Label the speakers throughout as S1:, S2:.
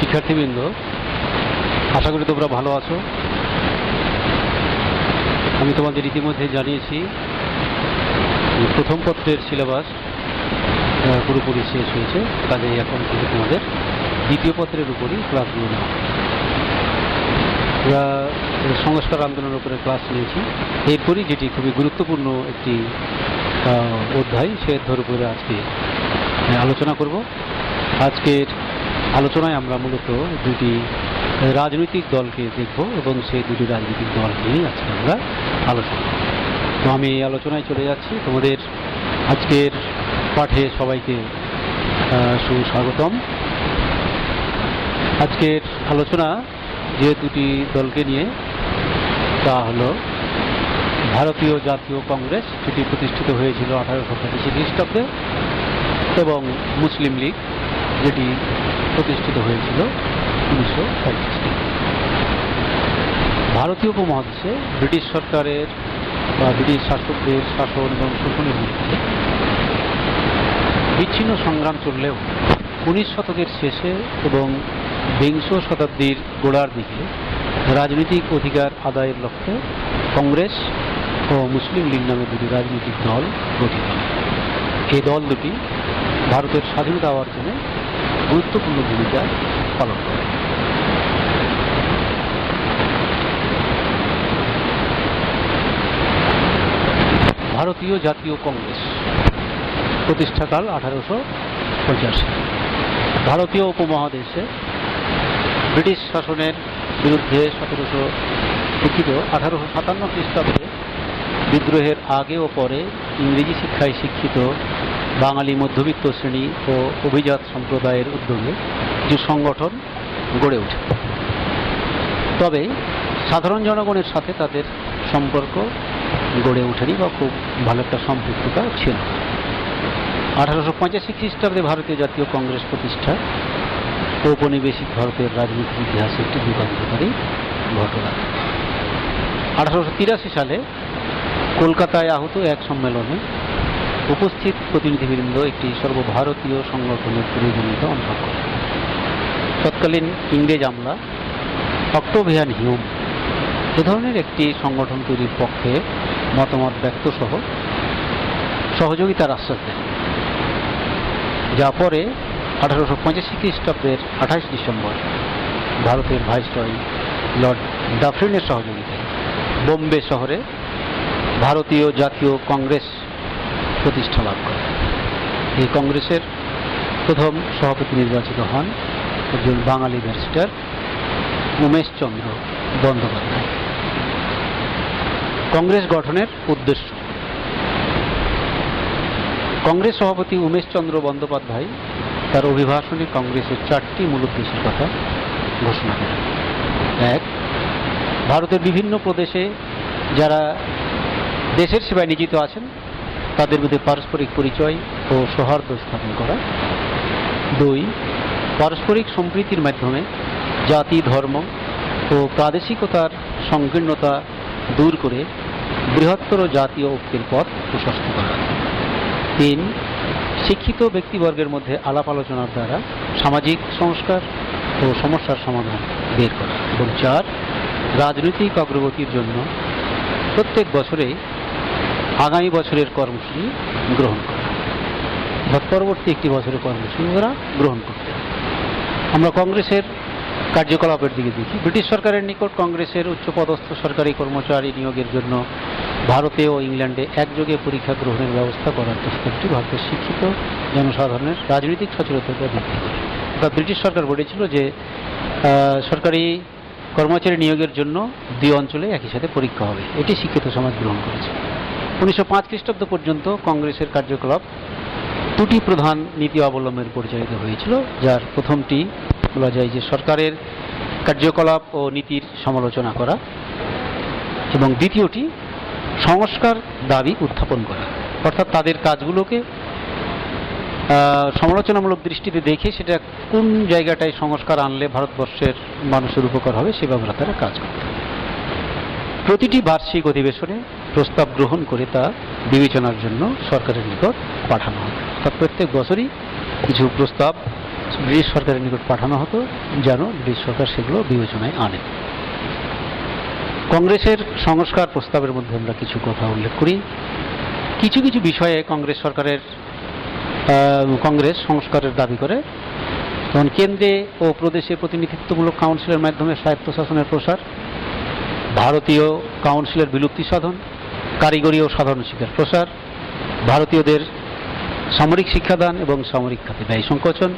S1: শিক্ষার্থীবৃন্দ, আশা করি তোমরা ভালো আছো। আমি তোমাদের ইতিমধ্যে জানিয়েছি প্রথম পত্রের সিলেবাস পুরোপুরি শেষ হয়েছে, কাজেই এখন থেকে তোমাদের দ্বিতীয় পত্রের উপরই ক্লাসগুলো নেওয়া। আমরা সংস্কার আন্দোলনের উপরে ক্লাস নিয়েছি। এরপরই যেটি খুবই গুরুত্বপূর্ণ একটি অধ্যায়, সে অধ্যায়ের উপরে আজকে আলোচনা করব। আজকের আলোচনায় আমরা মূলত দুটি রাজনৈতিক দলকে দেখব এবং সেই দুটি রাজনৈতিক দল নিয়েই আজকে আমরা আলোচনা করব। তো আমি এই আলোচনায় চলে যাচ্ছি। তোমাদের আজকের পাঠে সবাইকে সুস্বাগতম। আজকের আলোচনা যে দুটি দলকে নিয়ে, তা হলো ভারতীয় জাতীয় কংগ্রেস, যেটি প্রতিষ্ঠিত হয়েছিল 1885 খ্রিস্টাব্দে, এবং মুসলিম লীগ, যেটি প্রতিষ্ঠিত হয়েছিল 1935 সালে। ভারতীয় উপমহাদেশে ব্রিটিশ সরকারের বা ব্রিটিশ শাসকদের শাসন এবং শোষণের বিরুদ্ধে বিচ্ছিন্ন সংগ্রাম চললেও 19 শতকের শেষে এবং বিংশ শতাব্দীর গোড়ার দিকে রাজনৈতিক অধিকার আদায়ের লক্ষ্যে কংগ্রেস ও মুসলিম লীগ নামে দুটি রাজনৈতিক দল গঠিত হয়। এই দল দুটি ভারতের স্বাধীনতা অর্জনে গুরুত্বপূর্ণ ভূমিকা পালন করে। ভারতীয় জাতীয় কংগ্রেস প্রতিষ্ঠাকাল 1885। ভারতীয় উপমহাদেশে ব্রিটিশ শাসনের বিরুদ্ধে 1857 খ্রিস্টাব্দে বিদ্রোহের আগে ও পরে ইংরেজি শিক্ষায় শিক্ষিত বাঙালি মধ্যবিত্ত শ্রেণী ও অভিজাত সম্প্রদায়ের উদ্যোগে যে সংগঠন গড়ে ওঠে। তবে সাধারণ জনগণের সাথে তাদের সম্পর্ক গড়ে ওঠেনি বা খুব ভালো একটা সম্পৃক্ততা ছিল। 1885 খ্রিস্টাব্দে ভারতীয় জাতীয় কংগ্রেস প্রতিষ্ঠা ঔপনিবেশিক ভারতের রাজনীতির ইতিহাসে একটি যুগান্তকারী ঘটনা। 1883 সালে কলকাতায় আহত এক সম্মেলনে উপস্থিত প্রতিনিধিবৃন্দ একটি সর্বভারতীয় সংগঠনের প্রয়োজনীয়তা অনুভব করে। তৎকালীন ইংরেজ আমলা অক্টোভিয়ান হিউম এ ধরনের একটি সংগঠন তৈরির পক্ষে মতামত ব্যক্ত সহ সহযোগিতার আশ্বাস দেন, যা পরে 1885 খ্রিস্টাব্দের 28 ডিসেম্বর ভারতের ভাইসরয় লর্ড ডাফরিনের সহযোগিতায় বোম্বে শহরে ভারতীয় জাতীয় কংগ্রেস প্রতিষ্ঠা লাভ করে। এই কংগ্রেসের প্রথম সভাপতি নির্বাচিত হন একজন বাঙালি ব্যারিস্টার উমেশচন্দ্র বন্দ্যোপাধ্যায়। কংগ্রেস গঠনের উদ্দেশ্য। কংগ্রেস সভাপতি উমেশচন্দ্র বন্দ্যোপাধ্যায় তার অভিভাষণে কংগ্রেসের 4টি মূল উদ্দেশ্যের কথা ঘোষণা করেন। 1. ভারতের বিভিন্ন প্রদেশে যারা দেশের সেবায় নিয়োজিত আছেন তাদের মধ্যে পারস্পরিক পরিচয় ও সৌহার্দ্য স্থাপন করা। 2. পারস্পরিক সম্প্রীতির মাধ্যমে জাতি, ধর্ম ও প্রাদেশিকতার সংকীর্ণতা দূর করে বৃহত্তর জাতীয় ঐক্যের পথ প্রশস্ত করা। 3. শিক্ষিত ব্যক্তিবর্গের মধ্যে আলাপ আলোচনার দ্বারা সামাজিক সংস্কার ও সমস্যার সমাধান বের করা। এবং 4. রাজনৈতিক অগ্রগতির জন্য প্রত্যেক বছরে আগামী বছরের কর্মসূচি গ্রহণ করা, পরবর্তী একটি বছরের কর্মসূচি ওরা গ্রহণ করতে। আমরা কংগ্রেসের কার্যকলাপের দিকে দেখি। ব্রিটিশ সরকারের নিকট কংগ্রেসের উচ্চপদস্থ সরকারি কর্মচারী নিয়োগের জন্য ভারতে ও ইংল্যান্ডে একযোগে পরীক্ষা গ্রহণের ব্যবস্থা করার প্রস্তাবটি ভারতের শিক্ষিত জনসাধারণের রাজনৈতিক সচেতনতা বৃদ্ধি করে। অর্থাৎ ব্রিটিশ সরকার বলেছিল যে সরকারি কর্মচারী নিয়োগের জন্য 2 অঞ্চলে একই সাথে পরীক্ষা হবে। এটি শিক্ষিত সমাজ গ্রহণ করেছে। 1905 খ্রিস্টাব্দ পর্যন্ত কংগ্রেসের কার্যকলাপ 2টি প্রধান নীতি অবলম্বনে পরিচালিত হয়েছিল, যার প্রথমটি বলা যায় যে সরকারের কার্যকলাপ ও নীতির সমালোচনা করা, এবং দ্বিতীয়টি সংস্কার দাবি উত্থাপন করা। অর্থাৎ তাদের কাজগুলোকে সমালোচনামূলক দৃষ্টিতে দেখে সেটা কোন জায়গাটায় সংস্কার আনলে ভারতবর্ষের মানুষের উপকার হবে সে ব্যাপারে তারা কাজ করত। প্রতিটি বার্ষিক অধিবেশনে প্রস্তাব গ্রহণ করে তা বিবেচনার জন্য সরকারের নিকট পাঠানো হয়। অর্থাৎ প্রত্যেক বছরই কিছু প্রস্তাব ব্রিটিশ সরকারের নিকট পাঠানো হতো, যেন ব্রিটিশ সরকার সেগুলো বিবেচনায় আনে। কংগ্রেসের সংস্কার প্রস্তাবের মধ্যে আমরা কিছু কথা উল্লেখ করি। কিছু কিছু বিষয়ে কংগ্রেস সংস্কারের দাবি করে, যেমন কেন্দ্রে ও প্রদেশে প্রতিনিধিত্বমূলক কাউন্সিলের মাধ্যমে স্বায়ত্তশাসনের প্রসার, ভারতীয় কাউন্সিলের বিলুপ্তি সাধন, কারিগরি ও সাধারণ শিক্ষার প্রসার, ভারতীয়দের সামরিক শিক্ষাদান এবং সামরিক খাতে ব্যয় সংকোচন,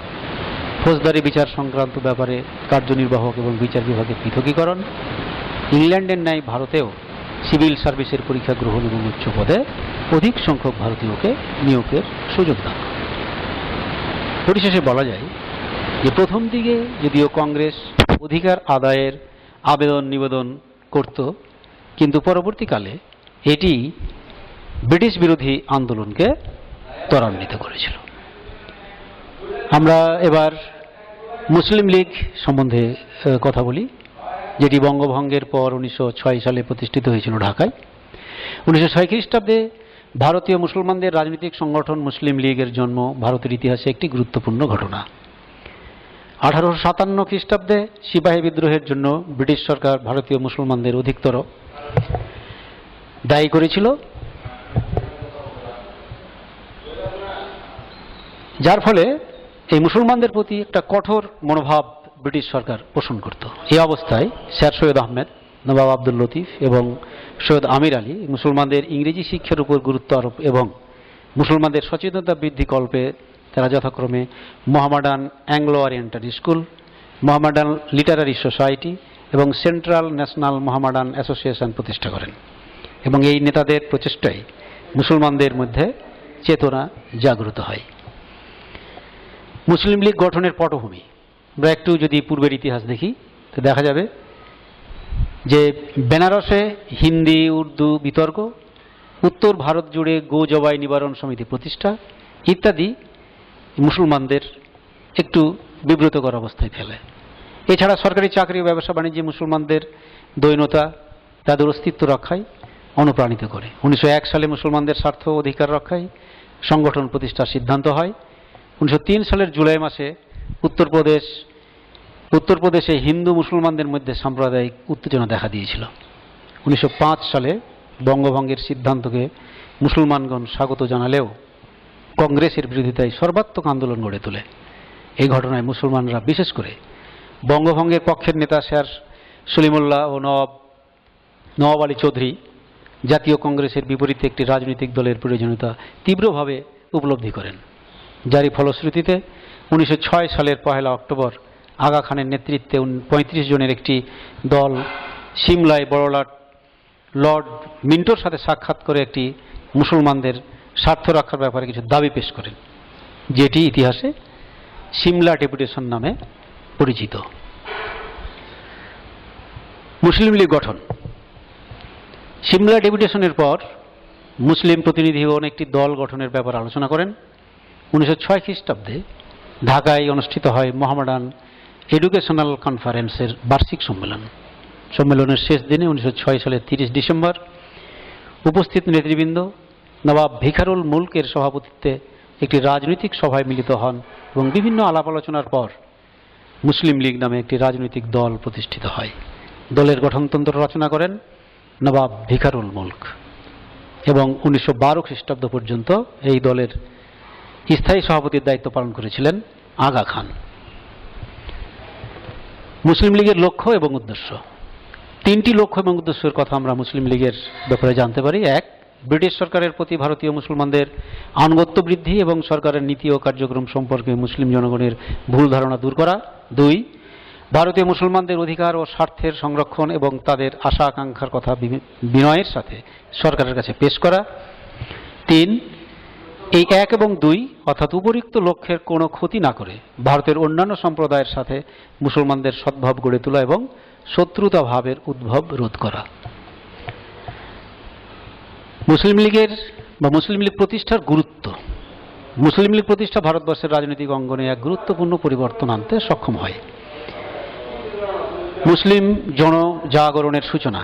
S1: ফৌজদারি বিচার সংক্রান্ত ব্যাপারে কার্যনির্বাহক এবং বিচার বিভাগের পৃথকীকরণ, ইংল্যান্ডের ন্যায় ভারতেও সিভিল সার্ভিসের পরীক্ষা গ্রহণ এবং উচ্চ পদে অধিক সংখ্যক ভারতীয়কে নিয়োগের সুযোগ দান। পরিশেষে বলা যায় যে প্রথম দিকে যদিও কংগ্রেস অধিকার আদায়ের আবেদন নিবেদন করত, কিন্তু পরবর্তীকালে এটি ব্রিটিশ বিরোধী আন্দোলনকে ত্বরান্বিত করেছিল। আমরা এবার মুসলিম লীগ সম্বন্ধে কথা বলি, যেটি বঙ্গভঙ্গের পর 1906 সালে প্রতিষ্ঠিত হয়েছিল ঢাকায়। 1906 খ্রিস্টাব্দে ভারতীয় মুসলমানদের রাজনৈতিক সংগঠন মুসলিম লীগের জন্ম ভারতের ইতিহাসে একটি গুরুত্বপূর্ণ ঘটনা। 1857 খ্রিস্টাব্দে সিপাহী বিদ্রোহের জন্য ব্রিটিশ সরকার ভারতীয় মুসলমানদের অধিকতর দায়ী করেছিল, যার ফলে এই মুসলমানদের প্রতি একটা কঠোর মনোভাব ব্রিটিশ সরকার পোষণ করত। এই অবস্থায় স্যার সৈয়দ আহমেদ, নবাব আব্দুল লতিফ এবং সৈয়দ আমির আলী মুসলমানদের ইংরেজি শিক্ষার উপর গুরুত্ব আরোপ এবং মুসলমানদের সচেতনতা বৃদ্ধি কল্পে তারা যথাক্রমে Mohammedan Anglo oriental school, Mohammedan Literary society এবং সেন্ট্রাল ন্যাশনাল মোহামেডান অ্যাসোসিয়েশন প্রতিষ্ঠা করেন, এবং এই নেতাদের প্রচেষ্টায় মুসলমানদের মধ্যে চেতনা জাগ্রত হয়। মুসলিম লীগ গঠনের পটভূমি আমরা একটু যদি পূর্বের ইতিহাস দেখি, তো দেখা যাবে যে বেনারসে হিন্দি উর্দু বিতর্ক, উত্তর ভারত জুড়ে গো জবাই নিবারণ সমিতি প্রতিষ্ঠা ইত্যাদি মুসলমানদের একটু বিব্রতকর অবস্থায় ফেলে। এছাড়া সরকারি চাকরি ও ব্যবসা বাণিজ্যে মুসলমানদের দৈন্যতা তাদের অস্তিত্ব রক্ষায় অনুপ্রাণিত করে। 1901 সালে মুসলমানদের স্বার্থ অধিকার রক্ষায় সংগঠন প্রতিষ্ঠার সিদ্ধান্ত হয়। 1903 সালের জুলাই মাসে উত্তরপ্রদেশে হিন্দু মুসলমানদের মধ্যে সাম্প্রদায়িক উত্তেজনা দেখা দিয়েছিল। 1905 সালে বঙ্গভঙ্গের সিদ্ধান্তকে মুসলমানগণ স্বাগত জানালেও কংগ্রেসের বিরোধিতায় সর্বাত্মক আন্দোলন গড়ে তোলে। এই ঘটনায় মুসলমানরা, বিশেষ করে বঙ্গভঙ্গের পক্ষের নেতা স্যার সলিমুল্লাহ ও নওয়াব আলী চৌধুরী, জাতীয় কংগ্রেসের বিপরীতে একটি রাজনৈতিক দলের প্রয়োজনীয়তা তীব্রভাবে উপলব্ধি করেন, যারই ফলশ্রুতিতে 1906 সালের 1 অক্টোবর আগা খানের নেতৃত্বে 35 জনের একটি দল সিমলায় লর্ড মিন্টোর সাথে সাক্ষাৎ করে একটি মুসলমানদের স্বার্থ রক্ষার ব্যাপারে কিছু দাবি পেশ করেন, যেটি ইতিহাসে সিমলা ডেপুটেশন নামে পরিচিত। মুসলিম লীগ গঠন। সিমলা ডেপুটেশনের পর মুসলিম প্রতিনিধিগণ একটি দল গঠনের ব্যাপারে আলোচনা করেন। 1906 খ্রিস্টাব্দে ঢাকায় অনুষ্ঠিত হয় মোহামেডান এডুকেশনাল কনফারেন্সের বার্ষিক সম্মেলন। সম্মেলনের শেষ দিনে 1906 সালের 30 ডিসেম্বর উপস্থিত নেতৃবৃন্দ নবাব ভিখারুল মুলকের সভাপতিত্বে একটি রাজনৈতিক সভায় মিলিত হন এবং বিভিন্ন আলাপ আলোচনার পর মুসলিম লীগ নামে একটি রাজনৈতিক দল প্রতিষ্ঠিত হয়। দলের গঠনতন্ত্র রচনা করেন নবাব ভিখারুল মুলক এবং 1912 খ্রিস্টাব্দ পর্যন্ত এই দলের স্থায়ী সভাপতির দায়িত্ব পালন করেছিলেন আগা খান। মুসলিম লীগের লক্ষ্য এবং উদ্দেশ্য। 3টি লক্ষ্য এবং উদ্দেশ্যের কথা আমরা মুসলিম লীগের ব্যাপারে জানতে পারি। 1, ব্রিটিশ সরকারের প্রতি ভারতীয় মুসলমানদের আনুগত্য বৃদ্ধি এবং সরকারের নীতি ও কার্যক্রম সম্পর্কে মুসলিম জনগণের ভুল ধারণা দূর করা। 2, ভারতীয় মুসলমানদের অধিকার ও স্বার্থের সংরক্ষণ এবং তাদের আশা আকাঙ্ক্ষার কথা বিনয়ের সাথে সরকারের কাছে পেশ করা। 3, এই 1 এবং 2 অর্থাৎ উপরিক্ত লক্ষ্যের কোনো ক্ষতি না করে ভারতের অন্যান্য সম্প্রদায়ের সাথে মুসলমানদের সদ্ভাব গড়ে তোলা এবং শত্রুতা ভাবের উদ্ভব রোধ করা। মুসলিম লীগ প্রতিষ্ঠার গুরুত্ব। মুসলিম লীগ প্রতিষ্ঠা ভারতবর্ষের রাজনৈতিক অঙ্গনে এক গুরুত্বপূর্ণ পরিবর্তন আনতে সক্ষম হয়। মুসলিম জনজাগরণের সূচনা।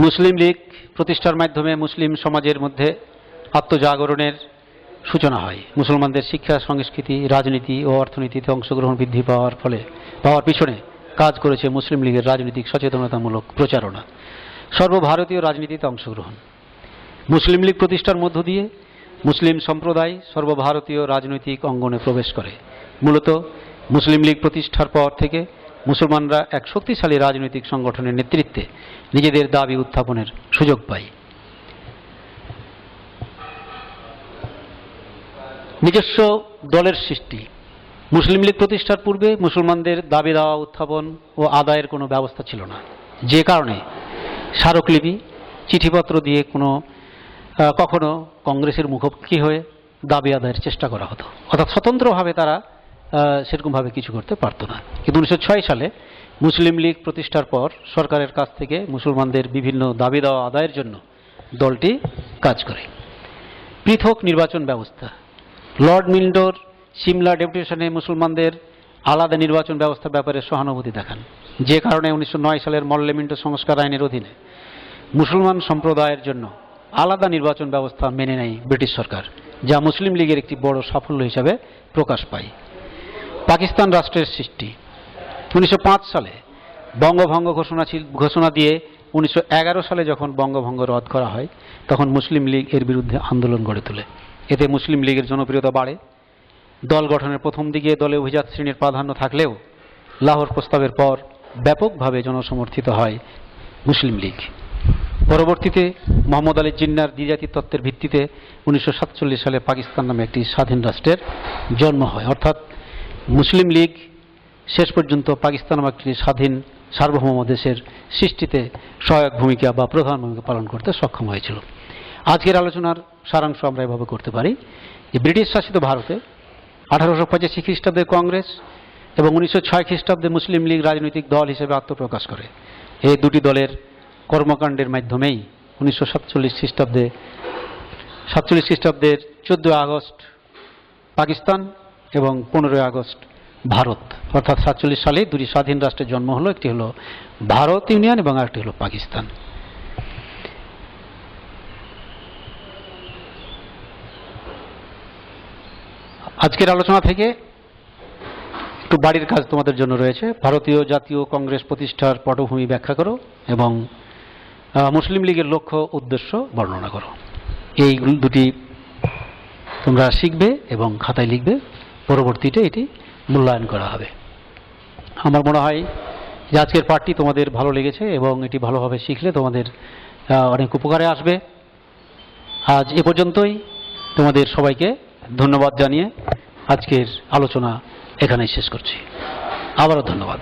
S1: মুসলিম লীগ প্রতিষ্ঠার মাধ্যমে মুসলিম সমাজের মধ্যে আত্মজাগরণের সূচনা হয়। মুসলমানদের শিক্ষা, সংস্কৃতি, রাজনীতি ও অর্থনীতিতে অংশগ্রহণ বৃদ্ধি পাওয়ার পিছনে কাজ করেছে মুসলিম লীগের রাজনৈতিক সচেতনতামূলক প্রচারণা। সর্বভারতীয় রাজনীতিতে অংশগ্রহণ। মুসলিম লীগ প্রতিষ্ঠার মধ্য দিয়ে মুসলিম সম্প্রদায় সর্বভারতীয় রাজনৈতিক অঙ্গনে প্রবেশ করে। মূলত মুসলিম লীগ প্রতিষ্ঠার পর থেকে মুসলমানরা এক শক্তিশালী রাজনৈতিক সংগঠনের নেতৃত্বে নিজেদের দাবি উত্থাপনের সুযোগ পায়। নিজস্ব দলের সৃষ্টি। মুসলিম লীগ প্রতিষ্ঠার পূর্বে মুসলমানদের দাবি দাওয়া উত্থাপন ও আদায়ের কোনো ব্যবস্থা ছিল না, যে কারণে স্মারকলিপি, চিঠিপত্র দিয়ে কখনো কংগ্রেসের মুখোমুখি হয়ে দাবি আদায়ের চেষ্টা করা হতো, অর্থাৎ স্বতন্ত্রভাবে তারা সেরকমভাবে কিছু করতে পারত না। কিন্তু 1906 সালে মুসলিম লীগ প্রতিষ্ঠার পর সরকারের কাছ থেকে মুসলমানদের বিভিন্ন দাবি দেওয়া আদায়ের জন্য দলটি কাজ করে। পৃথক নির্বাচন ব্যবস্থা। লর্ড মিল্ডোর সিমলা ডেপুটেশনে মুসলমানদের আলাদা নির্বাচন ব্যবস্থার ব্যাপারে সহানুভূতি দেখান, যে কারণে 1909 সালের মল্লেমিন্টো সংস্কার আইনের অধীনে মুসলমান সম্প্রদায়ের জন্য আলাদা নির্বাচন ব্যবস্থা মেনে নেয় ব্রিটিশ সরকার, যা মুসলিম লীগের একটি বড় সাফল্য হিসাবে প্রকাশ পায়। পাকিস্তান রাষ্ট্রের সৃষ্টি। 1905 সালে বঙ্গভঙ্গ ঘোষণা দিয়ে 1911 সালে যখন বঙ্গভঙ্গ রদ করা হয়, তখন মুসলিম লীগ এর বিরুদ্ধে আন্দোলন গড়ে তোলে। এতে মুসলিম লীগের জনপ্রিয়তা বাড়ে। দল গঠনের প্রথম দিকে দলে অভিজাত শ্রেণীর প্রাধান্য থাকলেও লাহোর প্রস্তাবের পর ব্যাপকভাবে জনসমর্থিত হয় মুসলিম লীগ। পরবর্তীতে মোহাম্মদ আলী জিন্নার দ্বিজাতি তত্ত্বের ভিত্তিতে 1947 সালে পাকিস্তান নামে একটি স্বাধীন রাষ্ট্রের জন্ম হয়, অর্থাৎ মুসলিম লীগ শেষ পর্যন্ত পাকিস্তান নামে একটি স্বাধীন সার্বভৌম দেশের সৃষ্টিতে সহায়ক ভূমিকা বা প্রধান ভূমিকা পালন করতে সক্ষম হয়েছিল। আজকের আলোচনার সারাংশ আমরা এভাবে করতে পারি যে ব্রিটিশ শাসিত ভারতে 1885 খ্রিস্টাব্দে কংগ্রেস এবং 1906 খ্রিস্টাব্দে মুসলিম লীগ রাজনৈতিক দল হিসেবে আত্মপ্রকাশ করে। এই দুটি দলের কর্মকাণ্ডের মাধ্যমেই 1947 খ্রিস্টাব্দের 14 আগস্ট পাকিস্তান এবং 15 আগস্ট ভারত, অর্থাৎ 47 সালে দুটি স্বাধীন রাষ্ট্রের জন্ম হলো। একটি হলো ভারত ইউনিয়ন এবং আরেকটি হলো পাকিস্তান। আজকের আলোচনা থেকে একটু বাড়ির কাজ তোমাদের জন্য রয়েছে। ভারতীয় জাতীয় কংগ্রেস প্রতিষ্ঠার পটভূমি ব্যাখ্যা করো এবং মুসলিম লীগের লক্ষ্য উদ্দেশ্য বর্ণনা করো। এই দুটি তোমরা শিখবে এবং খাতায় লিখবে। পরবর্তীতে এটি মূল্যায়ন করা হবে। আমার মনে হয় যে আজকের পাঠটি তোমাদের ভালো লেগেছে এবং এটি ভালোভাবে শিখলে তোমাদের অনেক উপকারে আসবে। আজ এ পর্যন্তই। তোমাদের সবাইকে ধন্যবাদ জানিয়ে আজকের আলোচনা এখানেই শেষ করছি। আবারও ধন্যবাদ।